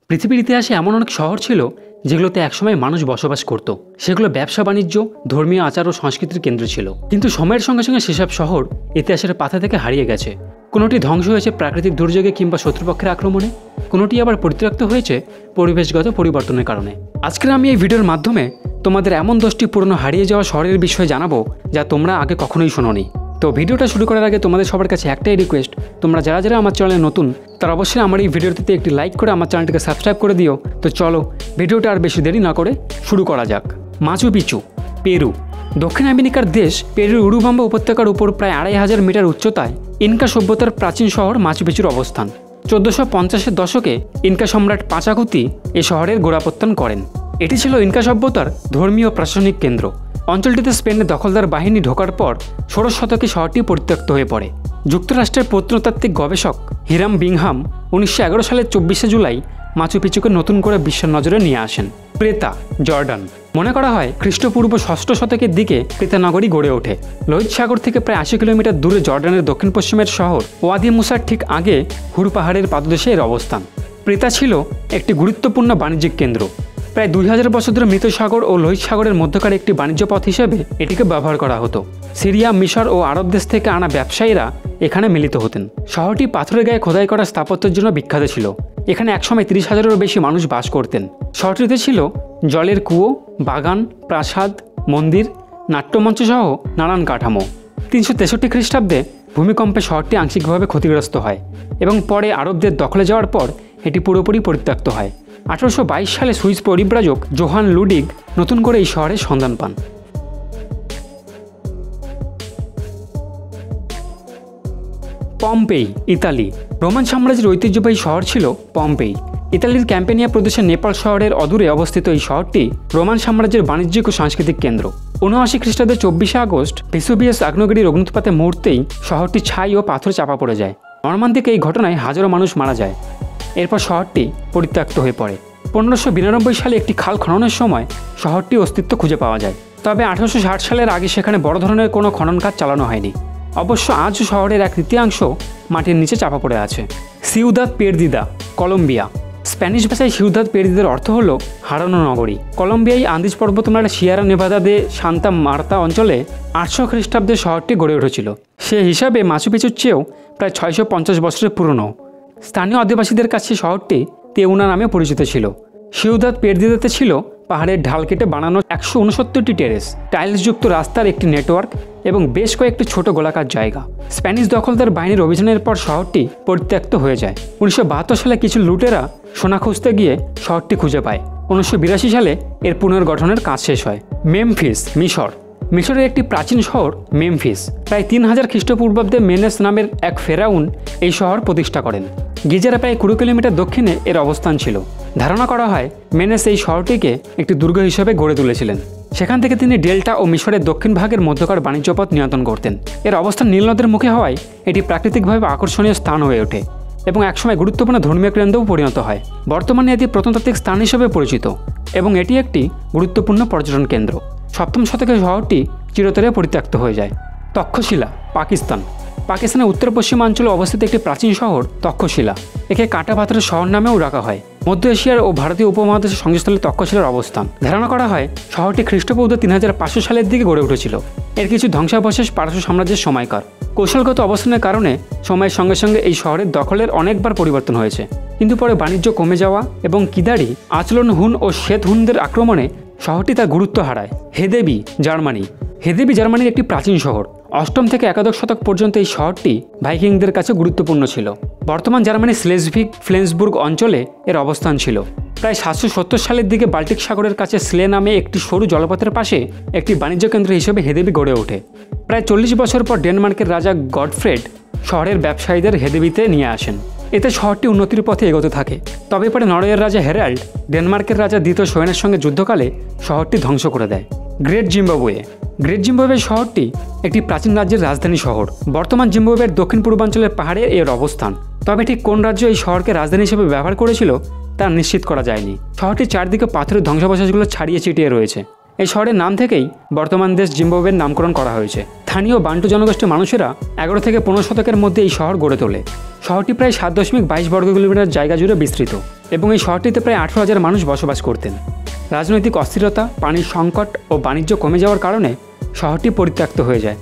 পৃথিবীর ইতিহাসে এমন অনেক শহর ছিল যেগুলোতে একসময় মানুষ বসবাস করত। সেগুলো ব্যবসা বাণিজ্য, ধর্মীয় আচার ও সংস্কৃতির কেন্দ্র ছিল। কিন্তু সময়ের সঙ্গে সঙ্গে সেসব শহর ইতিহাসের পাতা থেকে হারিয়ে গেছে। কোনোটি ধ্বংস হয়েছে প্রাকৃতিক দুর্যোগে কিংবা শত্রুপক্ষের আক্রমণে, কোনোটি আবার পরিত্যক্ত হয়েছে পরিবেশগত পরিবর্তনের কারণে। আজকে আমি এই ভিডিওর মাধ্যমে তোমাদের এমন 10টি পুরনো হারিয়ে যাওয়া শহরের বিষয়ে জানাবো যা তোমরা আগে কখনোই শোনোনি। তো ভিডিওটা শুরু করার আগে তোমাদের সবার কাছে একটাই রিকোয়েস্ট, তোমরা যারা যারা আমার চ্যানেলে নতুন তারা অবশ্যই আমার এই ভিডিওটিতে একটি লাইক করে আমার চ্যানেলটিকে সাবস্ক্রাইব করে দিও। তো চলো ভিডিওটা আর বেশি দেরি না করে শুরু করা যাক। Machu Picchu, Peru. দক্ষিণ আমেরিকার দেশ পেরুর উরুবাম্বা উপত্যকার উপর প্রায় 2500 মিটার উচ্চতায় ইনকা সভ্যতার প্রাচীন শহর মাচু পিচুর অবস্থান। 1450-এর দশকে ইনকা সম্রাট পাচাকুতি এ শহরের গোড়াপত্তন করেন। এটি ছিল ইনকা সভ্যতার ধর্মীয় প্রশাসনিক কেন্দ্র। অঞ্চলটিতে স্পেনের দখলদার বাহিনী ঢোকার পর 16 শতকে শহরটি পরিত্যক্ত হয়ে পড়ে। যুক্তরাষ্ট্রের প্রত্নতাত্ত্বিক গবেষক হিরাম বিংহাম 1911 সালের 24শে জুলাই মাচু পিচুকে নতুন করে বিশ্বের নজরে নিয়ে আসেন। ক্রেতা, জর্ডান। মনে করা হয় খ্রিস্টপূর্ব 6ষ্ঠ শতকের দিকে ক্রেতা নগরী গড়ে ওঠে। লোহিত সাগর থেকে প্রায় 80 কিলোমিটার দূরে জর্ডানের দক্ষিণ পশ্চিমের শহর ওয়াদি মুসার ঠিক আগে হুর পাহাড়ের পাদদেশে এর অবস্থান। ক্রেতা ছিল একটি গুরুত্বপূর্ণ বাণিজ্যিক কেন্দ্র। প্রায় 2000 বছর ধরে মৃত সাগর ও লোহিত সাগরের মধ্যকার একটি বাণিজ্য পথ হিসেবে এটিকে ব্যবহার করা হতো। সিরিয়া, মিশর ও আরব দেশ থেকে আনা ব্যবসায়ীরা এখানে মিলিত হতেন। শহরটি পাথরের গায়ে খোদাই করা স্থাপত্যের জন্য বিখ্যাত ছিল। এখানে একসময় 30,000-এরও বেশি মানুষ বাস করতেন। শহরটিতে ছিল জলের কুয়ো, বাগান, প্রাসাদ, মন্দির, নাট্যমঞ্চ সহ নানান কাঠামো। 363 খ্রিস্টাব্দে ভূমিকম্পে শহরটি আংশিকভাবে ক্ষতিগ্রস্ত হয় এবং পরে আরবদের দখলে যাওয়ার পর এটি পুরোপুরি পরিত্যক্ত হয়। 1822 সালে সুইস পরিব্রাজক জোহান লুডিগ নতুন করে এই শহরের সন্ধান পান। Pompeii, Italy. রোমান সাম্রাজ্যের ঐতিহ্যবাহী শহর ছিল পম্পেই। ইতালির ক্যাম্পেনিয়া প্রদেশের নেপাল শহরের অদূরে অবস্থিত এই শহরটি রোমান সাম্রাজ্যের বাণিজ্যিক ও সাংস্কৃতিক কেন্দ্র। 79 খ্রিস্টাব্দের 24শে আগস্ট ভেসুভিয়াস আগ্নেয়গিরির অগ্নুৎপাতে মুহূর্তেই শহরটি ছাই ও পাথরে চাপা পড়ে যায়। নরমান্দিকে এই ঘটনায় হাজারো মানুষ মারা যায়। এরপর শহরটি পরিত্যক্ত হয়ে পড়ে। 1592 সালে একটি খাল খননের সময় শহরটির অস্তিত্ব খুঁজে পাওয়া যায়। তবে 1860 সালের আগে সেখানে বড় ধরনের কোনো খনন কাজ চালানো হয়নি। অবশ্য আজও শহরের 1/3 মাটির নিচে চাপা পড়ে আছে। Ciudad Perdida, Colombia. স্প্যানিশ ভাষায় সিউদাদ পেরদিদার অর্থ হল হারানো নগরী। কলম্বিয়ায় আন্দিজ পর্বতমালা Sierra Nevada de Santa Marta অঞ্চলে 800 খ্রিস্টাব্দে শহরটি গড়ে উঠেছিল। সে হিসাবে মাচু পিচুর চেয়েও প্রায় 650 বছরের পুরনো। স্থানীয় আদিবাসীদের কাছে শহরটি তেউনা নামে পরিচিত ছিল। সিউদাদ পেরদিদাতে ছিল পাহাড়ের ঢাল কেটে বানানো 169টি টেরেস, টাইলসযুক্ত রাস্তার একটি নেটওয়ার্ক এবং বেশ কয়েকটি ছোট গোলাকার জায়গা। স্প্যানিশ দখলদার বাহিনীর অভিযানের পর শহরটি পরিত্যক্ত হয়ে যায়। 1972 সালে কিছু লুটেরা সোনা খুঁজতে গিয়ে শহরটি খুঁজে পায়। 1982 সালে এর পুনর্গঠনের কাজ শেষ হয়। মেমফিস, মিশর। মিশরের একটি প্রাচীন শহর মেমফিস। প্রায় 3000 খ্রিস্টপূর্বাব্দে মেনেস নামের এক ফেরাউন এই শহর প্রতিষ্ঠা করেন। গিজারা প্রায় 20 কিলোমিটার দক্ষিণে এর অবস্থান ছিল। ধারণা করা হয় মেনেস এই শহরটিকে একটি দুর্গ হিসেবে গড়ে তুলেছিলেন। সেখান থেকে তিনি ডেল্টা ও মিশরের দক্ষিণ ভাগের মধ্যকার বাণিজ্য পথ নিয়ন্ত্রণ করতেন। এর অবস্থান নীল নদের মুখে হওয়ায় এটি প্রাকৃতিকভাবে আকর্ষণীয় স্থান হয়ে ওঠে এবং একসময় গুরুত্বপূর্ণ ধর্মীয় কেন্দ্রেও পরিণত হয়। বর্তমানে এটি প্রত্নতাত্ত্বিক স্থান হিসেবে পরিচিত এবং এটি একটি গুরুত্বপূর্ণ পর্যটন কেন্দ্র। 7ম শতকে শহরটি চিরতরে পরিত্যক্ত হয়ে যায়। তক্ষশিলা, পাকিস্তান। পাকিস্তানের উত্তর পশ্চিমাঞ্চলে অবস্থিত একটি প্রাচীন শহর তক্ষশিলা। একে কাটা পাথরের শহর নামেও ডাকা হয়। মধ্য এশিয়ার ও ভারতীয় উপমহাদেশের সংযোগস্থলে তক্ষশিলার অবস্থান। ধারণা করা হয় শহরটি খ্রিস্টপূর্ব 3500 সালের দিকে গড়ে উঠেছিল। এর কিছু ধ্বংসাবশেষ পারস্য সাম্রাজ্যের সময়কার। কৌশলগত অবস্থানের কারণে সময়ের সঙ্গে সঙ্গে এই শহরের দখলের অনেকবার পরিবর্তন হয়েছে, কিন্তু পরে বাণিজ্য কমে যাওয়া এবং কিদারি, আচলন হুন ও শ্বেত হুনদের আক্রমণে শহরটি তার গুরুত্ব হারায়। হেদেবি, জার্মানি। হেদেবি জার্মানির একটি প্রাচীন শহর। 8ম থেকে একাদশ শতক পর্যন্ত এই শহরটি ভাইকিংদের কাছে গুরুত্বপূর্ণ ছিল। বর্তমান জার্মানির স্লেজভিগ ফ্লেন্সবুর্গ অঞ্চলে এর অবস্থান ছিল। প্রায় 770 সালের দিকে বাল্টিক সাগরের কাছে স্লে নামে একটি সরু জলপথের পাশে একটি বাণিজ্য কেন্দ্র হিসেবে হেদেবি গড়ে ওঠে। প্রায় 40 বছর পর ডেনমার্কের রাজা গডফ্রেড শহরের ব্যবসায়ীদের হেদেবিতে নিয়ে আসেন। এতে শহরটি উন্নতির পথে এগোতে থাকে। তবে পরে নরওয়ের রাজা হেরাল্ড ডেনমার্কের রাজা দ্বিতীয় সোয়েনের সঙ্গে যুদ্ধকালে শহরটি ধ্বংস করে দেয়। Great Zimbabwe. গ্রেট জিম্বাবুয়ে শহরটি একটি প্রাচীন রাজ্যের রাজধানী শহর। বর্তমান জিম্বাবুয়ের দক্ষিণ পূর্বাঞ্চলের পাহাড়ে এর অবস্থান। তবে ঠিক কোন রাজ্য এই শহরকে রাজধানী হিসেবে ব্যবহার করেছিল তা নিশ্চিত করা যায়নি। শহরটির চারদিকে পাথরের ধ্বংসাবশেষগুলো ছড়িয়ে ছিটিয়ে রয়েছে। এই শহরের নাম থেকেই বর্তমান দেশ জিম্বাবুয়ের নামকরণ করা হয়েছে। স্থানীয় বান্টু জনগোষ্ঠীর মানুষেরা 11 থেকে 15 শতকের মধ্যে এই শহর গড়ে তোলে। শহরটি প্রায় 7.22 বর্গ কিলোমিটার জায়গা জুড়ে বিস্তৃত এবং এই শহরটিতে প্রায় 18,000 মানুষ বসবাস করতেন। রাজনৈতিক অস্থিরতা, পানির সংকট ও বাণিজ্য কমে যাওয়ার কারণে শহরটি পরিত্যক্ত হয়ে যায়।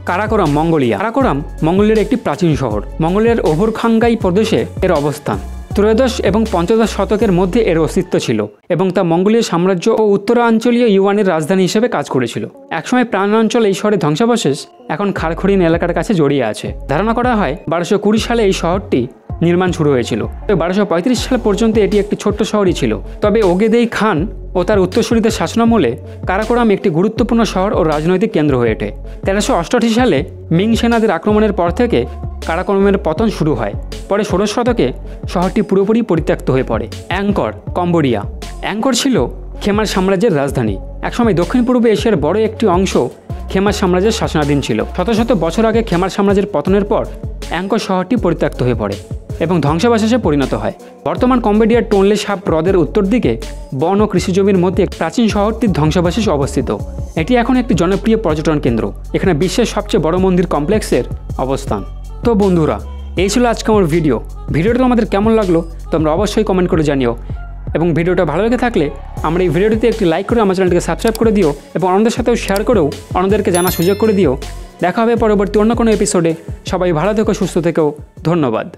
কারাকোরাম, মঙ্গোলিয়া। কারাকোরাম মঙ্গোলিয়ার একটি প্রাচীন শহর। মঙ্গোলিয়ার ওভরখাঙ্গাই প্রদেশে এর অবস্থান। ত্রয়োদশ এবং পঞ্চদশ শতকের মধ্যে এর অস্তিত্ব ছিল এবং তা মঙ্গোলীয় সাম্রাজ্য ও উত্তরাঞ্চলীয় ইউয়ানের রাজধানী হিসেবে কাজ করেছিল। একসময় প্রাণাঞ্চল এই শহরে ধ্বংসাবশেষ এখন খাড়খড়িন এলাকার কাছে জড়িয়ে আছে। ধারণা করা হয় 1220 সালে এই শহরটি নির্মাণ শুরু হয়েছিল। 1235 সাল পর্যন্ত এটি একটি ছোট্ট শহরই ছিল। তবে ওগেদেই খান ও তার উত্তরসূরিদের শাসনামলে কারাকোরাম একটি গুরুত্বপূর্ণ শহর ও রাজনৈতিক কেন্দ্র হয়ে ওঠে। 1388 সালে মিং সেনাদের আক্রমণের পর থেকে কারাকোরামের পতন শুরু হয়। পরে 16 শতকে শহরটি পুরোপুরি পরিত্যক্ত হয়ে পড়ে। Angkor, Cambodia. অ্যাংকর ছিল খেমার সাম্রাজ্যের রাজধানী। একসময় দক্ষিণ পূর্ব এশিয়ার বড় একটি অংশ খেমার সাম্রাজ্যের শাসনাধীন ছিল। শত শত বছর আগে খেমার সাম্রাজ্যের পতনের পর অ্যাংকর শহরটি পরিত্যক্ত হয়ে পড়ে এবং ধ্বংসাবশেষে পরিণত হয়। বর্তমান কম্বোডিয়ার টোনলে সাপ হ্রদের উত্তর দিকে বন ও কৃষিজমির মধ্যে প্রাচীন শহরটির ধ্বংসাবশেষ অবস্থিত। এটি এখন একটি জনপ্রিয় পর্যটন কেন্দ্র। এখানে বিশ্বের সবচেয়ে বড় মন্দির কমপ্লেক্সের অবস্থান। তো বন্ধুরা, এই ছিল আজকে আমার ভিডিওটা তোমাদের কেমন লাগলো তোমরা অবশ্যই কমেন্ট করে জানিও এবং ভিডিওটা ভালো লেগে থাকলে আমরা এই ভিডিওটিতে একটি লাইক করে আমার চ্যানেলটিকে সাবস্ক্রাইব করে দিও এবং অন্যদের সাথেও শেয়ার করেও অন্যদেরকে জানার সুযোগ করে দিও। দেখা হবে পরবর্তী অন্য কোনো এপিসোডে। সবাই ভালো থেকো, সুস্থ থেকো। ধন্যবাদ।